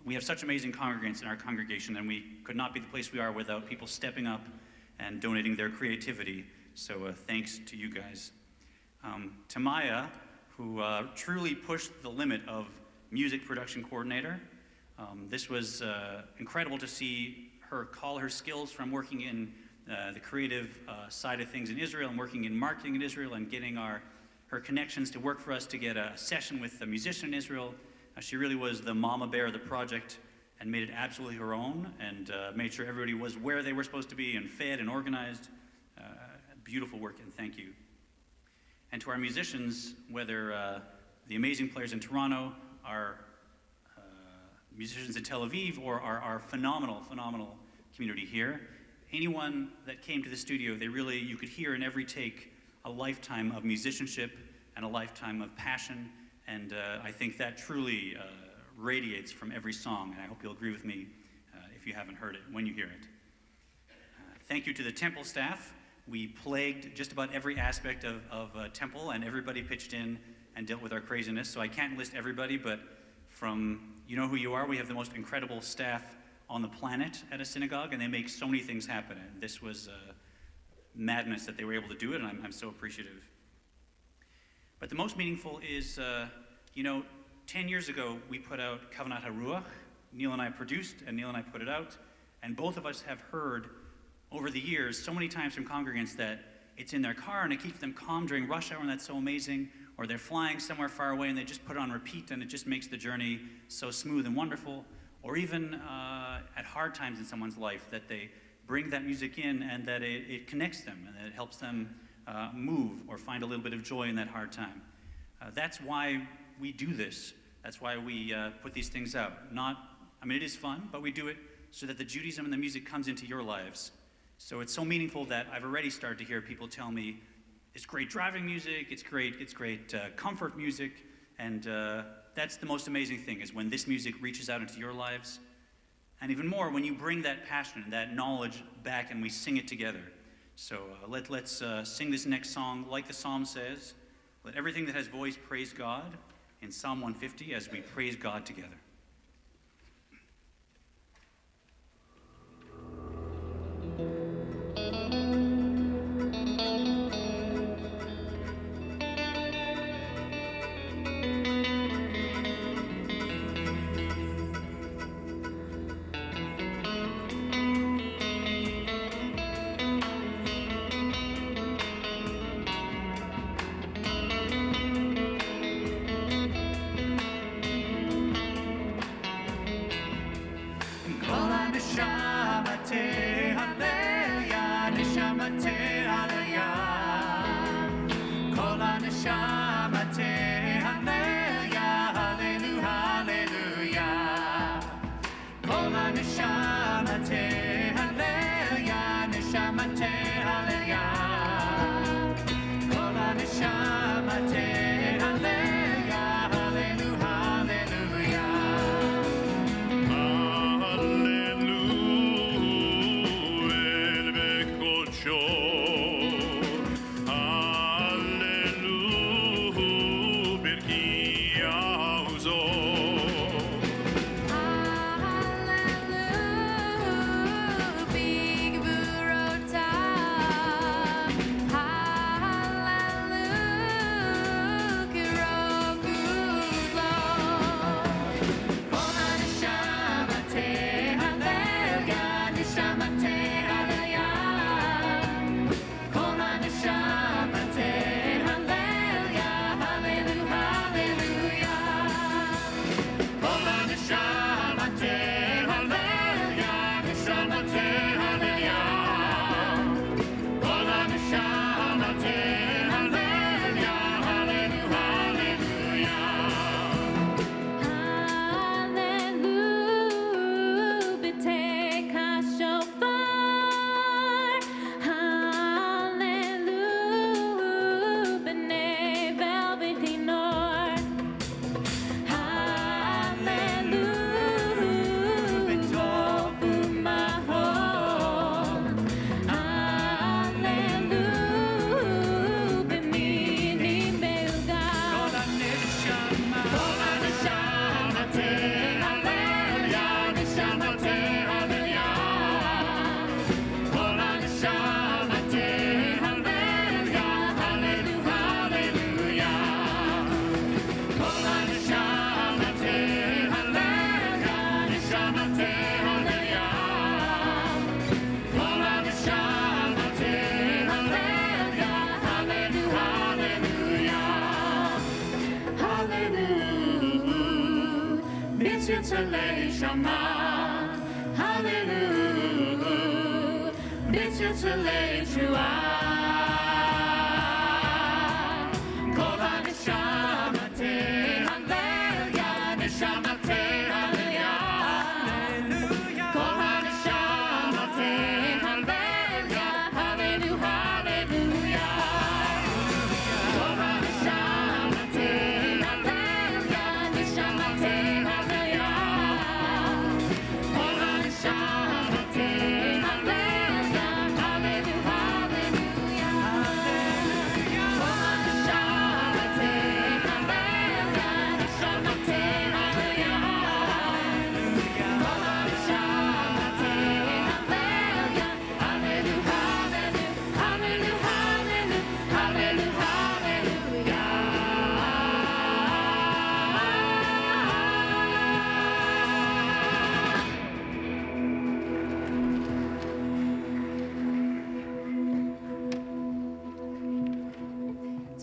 F: We have such amazing congregants in our congregation, and we could not be the place we are without people stepping up and donating their creativity. So thanks to you guys. To Maya, who truly pushed the limit of music production coordinator. This was incredible to see her call her skills from working in the creative side of things in Israel and working in marketing in Israel and getting her connections to work for us to get a session with a musician in Israel. She really was the mama bear of the project and made it absolutely her own and made sure everybody was where they were supposed to be and fed and organized. Beautiful work, and thank you. And to our musicians, whether the amazing players in Toronto, our musicians in Tel Aviv, or our phenomenal community here, anyone that came to the studio, you could hear in every take a lifetime of musicianship and a lifetime of passion, and I think that truly radiates from every song, and I hope you'll agree with me if you haven't heard it, when you hear it. Thank you to the temple staff. We plagued just about every aspect of temple, and everybody pitched in and dealt with our craziness, so I can't list everybody, but from you know who you are, we have the most incredible staff on the planet at a synagogue, and they make so many things happen, and this was madness that they were able to do it, and I'm so appreciative. But the most meaningful is, 10 years ago, we put out Kabbalat Shabbat. Neil and I produced, and Neil and I put it out, and both of us have heard over the years so many times from congregants that it's in their car and it keeps them calm during rush hour, and that's so amazing, or they're flying somewhere far away and they just put it on repeat and it just makes the journey so smooth and wonderful, or even at hard times in someone's life that they bring that music in and that it connects them and that it helps them move or find a little bit of joy in that hard time. That's why we do this. That's why we put these things out. It is fun, but we do it so that the Judaism and the music comes into your lives. So it's so meaningful that I've already started to hear people tell me, it's great driving music, it's great comfort music, and that's the most amazing thing, is when this music reaches out into your lives. And even more, when you bring that passion and that knowledge back and we sing it together. So let's sing this next song like the psalm says. Let everything that has voice praise God in Psalm 150 as we praise God together.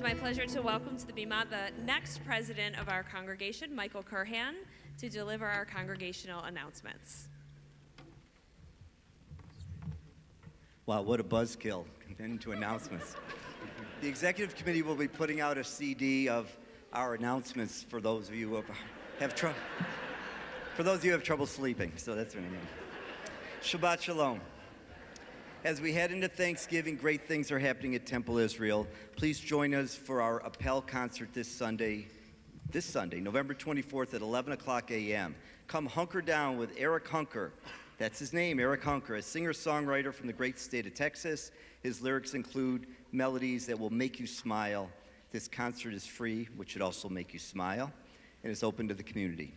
C: It's my pleasure to welcome to the Bima the next president of our congregation, Michael Curhan, to deliver our congregational announcements.
J: Wow, what a buzzkill, into announcements. The executive committee will be putting out a CD of our announcements for those of you who have trouble sleeping, so that's what I mean. Shabbat Shalom. As we head into Thanksgiving, great things are happening at Temple Israel. Please join us for our Appel concert this Sunday, November 24th at 11 o'clock a.m. Come hunker down with Eric Hunker. That's his name, Eric Hunker, a singer-songwriter from the great state of Texas. His lyrics include melodies that will make you smile. This concert is free, which should also make you smile, and is open to the community.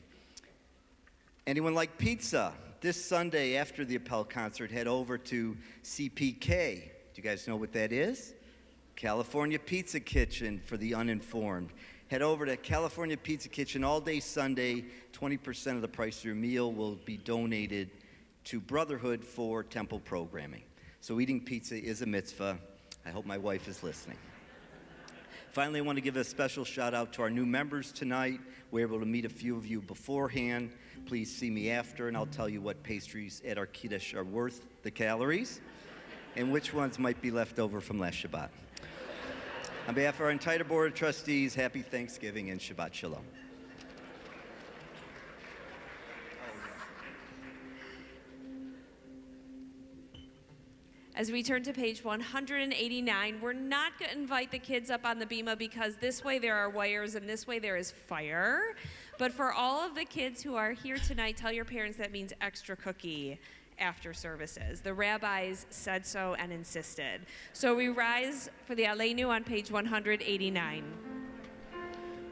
J: Anyone like pizza? This Sunday after the Appel concert, head over to CPK. Do you guys know what that is? California Pizza Kitchen for the uninformed. Head over to California Pizza Kitchen all day Sunday. 20% of the price of your meal will be donated to Brotherhood for temple programming. So eating pizza is a mitzvah. I hope my wife is listening. Finally, I want to give a special shout out to our new members tonight. We were able to meet a few of you beforehand. Please see me after, and I'll tell you what pastries at our Kiddush are worth the calories and which ones might be left over from last Shabbat. On behalf of our entire Board of Trustees, happy Thanksgiving and Shabbat Shalom.
C: As we turn to page 189, we're not going to invite the kids up on the bima because this way there are wires and this way there is fire. But for all of the kids who are here tonight, tell your parents that means extra cookie after services. The rabbis said so and insisted. So we rise for the Aleinu on page 189.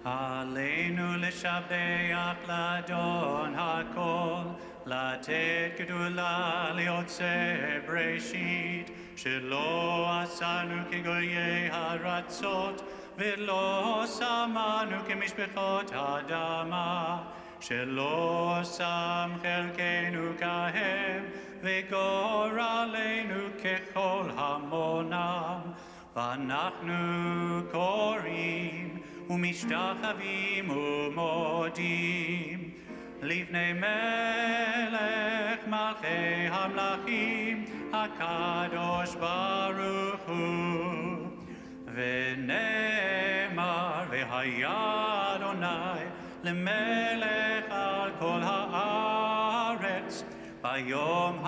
F: Aleinu l'shabeach l'Adon hakol, לתת גדולה ליוצא בראשית, שלא עשנו כגויי הרצות, ולא שמנו כמשפחות האדמה, שלא שם חלקנו כהם, וגורלנו ככל המונם, ואנחנו קוראים ומשתחווים ומודים. לפני מלך מלכי המלכים הקדוש ברוך הוא ונאמר והיה אדוני למלך על כל הארץ ביום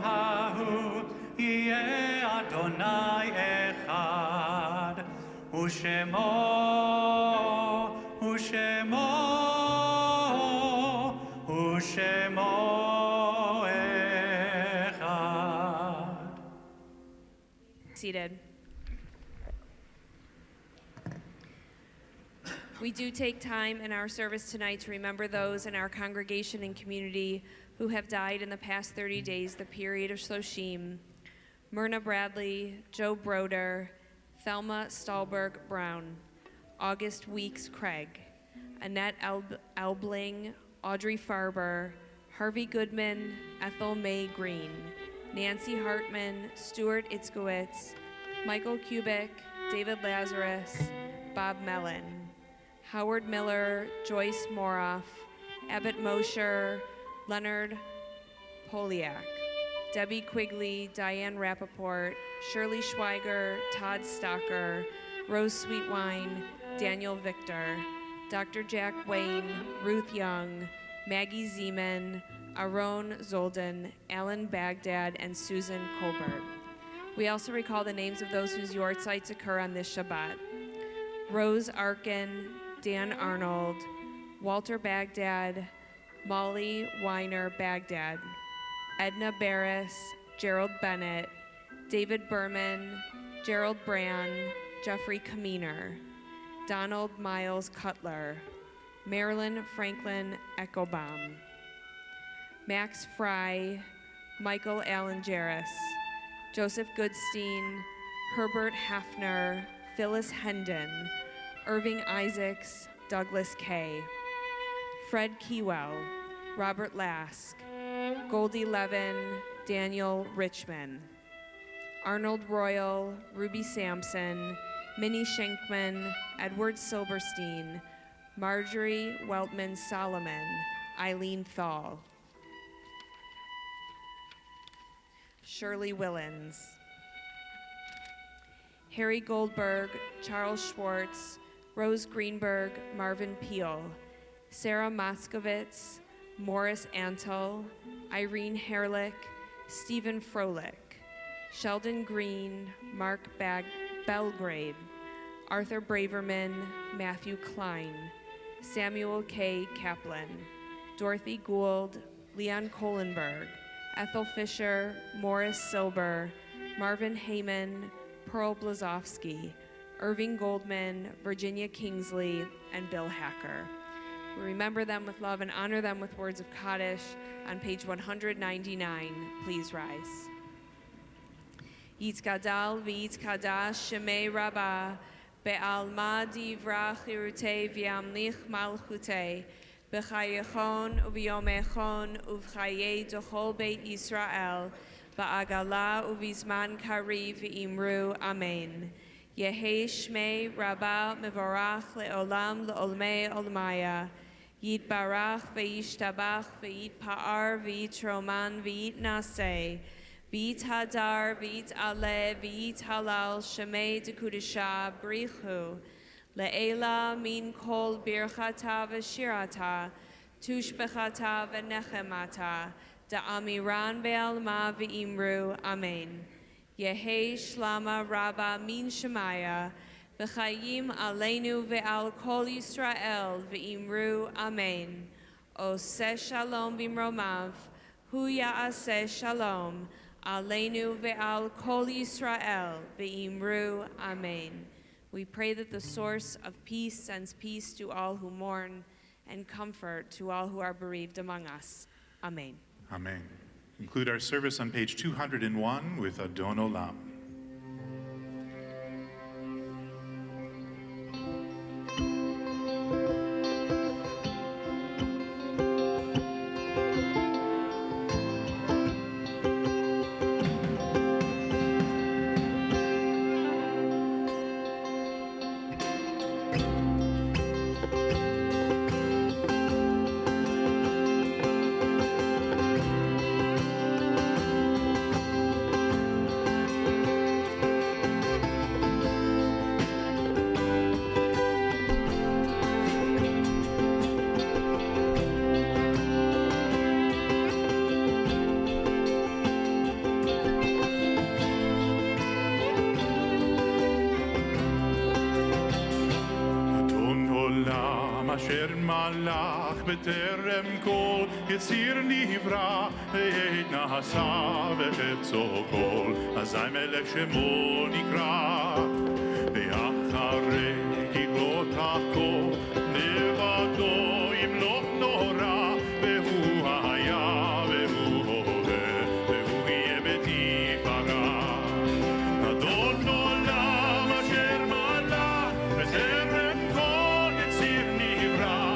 F: ההוא יהיה אדוני אחד ושמו
C: Seated. We do take time in our service tonight to remember those in our congregation and community who have died in the past 30 days, the period of Shloshim. Myrna Bradley, Joe Broder, Thelma Stahlberg Brown, August Weeks Craig, Annette Elbling, Audrey Farber, Harvey Goodman, Ethel May Green, Nancy Hartman, Stuart Itzkowitz, Michael Kubik, David Lazarus, Bob Mellon, Howard Miller, Joyce Moroff, Abbott Mosher, Leonard Poliak, Debbie Quigley, Diane Rappaport, Shirley Schweiger, Todd Stocker, Rose Sweetwine, Daniel Victor, Dr. Jack Wayne, Ruth Young, Maggie Zeman, Aaron Zolden, Alan Baghdad, and Susan Colbert. We also recall the names of those whose yortzites occur on this Shabbat. Rose Arkin, Dan Arnold, Walter Baghdad, Molly Weiner Baghdad, Edna Barris, Gerald Bennett, David Berman, Gerald Brand, Jeffrey Kaminer, Donald Miles Cutler, Marilyn Franklin Echobaum, Max Fry, Michael Allen Jarris, Joseph Goodstein, Herbert Hafner, Phyllis Hendon, Irving Isaacs, Douglas Kay, Fred Keywell, Robert Lask, Goldie Levin, Daniel Richmond, Arnold Royal, Ruby Sampson, Minnie Schenkman, Edward Silberstein, Marjorie Weltman Solomon, Eileen Thal, Shirley Willens, Harry Goldberg, Charles Schwartz, Rose Greenberg, Marvin Peel, Sarah Moskovitz, Morris Antle, Irene Herlick, Stephen Froelich, Sheldon Green, Mark Belgrade, Arthur Braverman, Matthew Klein, Samuel K. Kaplan, Dorothy Gould, Leon Kohlenberg, Ethel Fisher, Morris Silber, Marvin Heyman, Pearl Blazowski, Irving Goldman, Virginia Kingsley, and Bill Hacker. We remember them with love and honor them with words of Kaddish on page 199. Please rise. Yitzkadal v'yitzkadash shemei rabbah be'alma divra chirutei v'yamlich malchutei b'chayechon u'v'yomechon u'v'chayei dochol beit Yisrael v'agala u'v'zman kari v'imru amen. Yehei shmei rabbah mevorach le'olam le'olmei olmaya Yitbarach v'yishtabach v'yitpa'ar v'yitroman v'yitnaseh v'yithadar v'yit'aleh v'yithalal shemei dekudesha brichu le'ela min kol birchata v'shirata tushbechata v'nechemata da'amiran be'alma v'imru amen. Yehei shlama rabba min shemaya V'chayim aleinu ve'al kol Yisrael v'imru amen. Oseh shalom b'mromav, hu ya'aseh shalom, aleinu ve'al kol Yisrael v'imru amen. We pray that the source of peace sends peace to all who mourn and comfort to all who are bereaved among us. Amen.
A: Amen. Conclude our service on page 201 with Adon Olam. בטרם כל יציר נברא עת נעשה וחפצו כל אזי מלך שמו נקרא ואחרי ככלות הכל נבדו ימלוך נורא והוא היה והוא הווה והוא יהיה בתפארה אדון עולם אשר מלך בטרם כל יציר נברא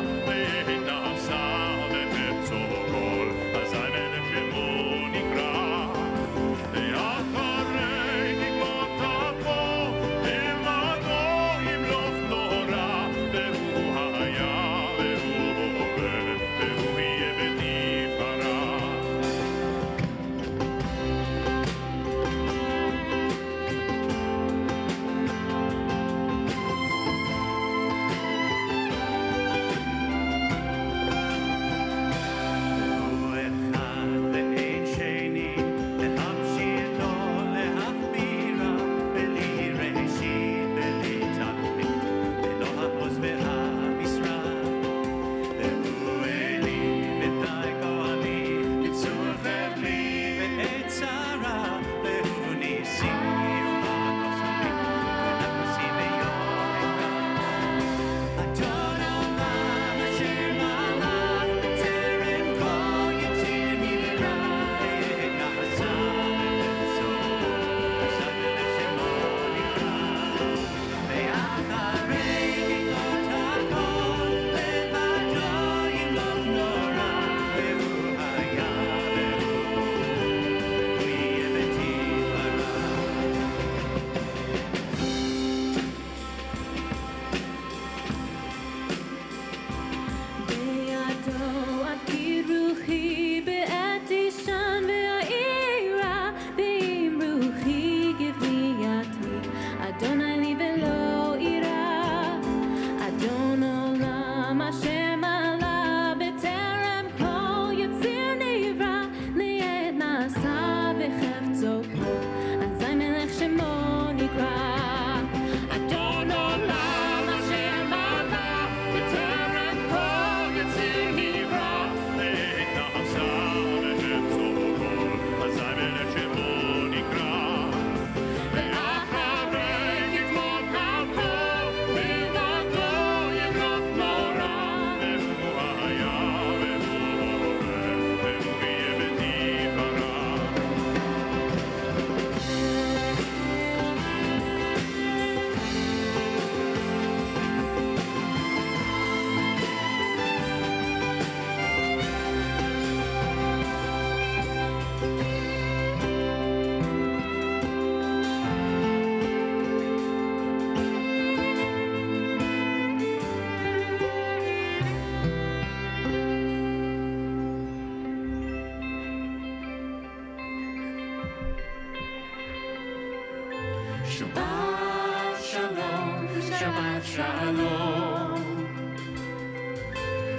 B: Shabbat Shalom.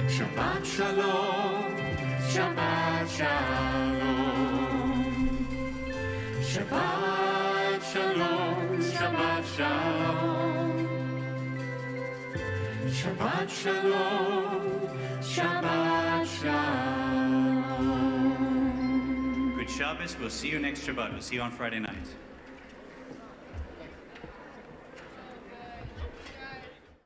B: Shabbat Shalom. Shabbat Shalom. Shabbat Shalom. Shabbat Shalom. Shabbat Shalom. Shabbat Shalom.
F: Good Shabbos. We'll see you next Shabbat. We'll see you on Friday night.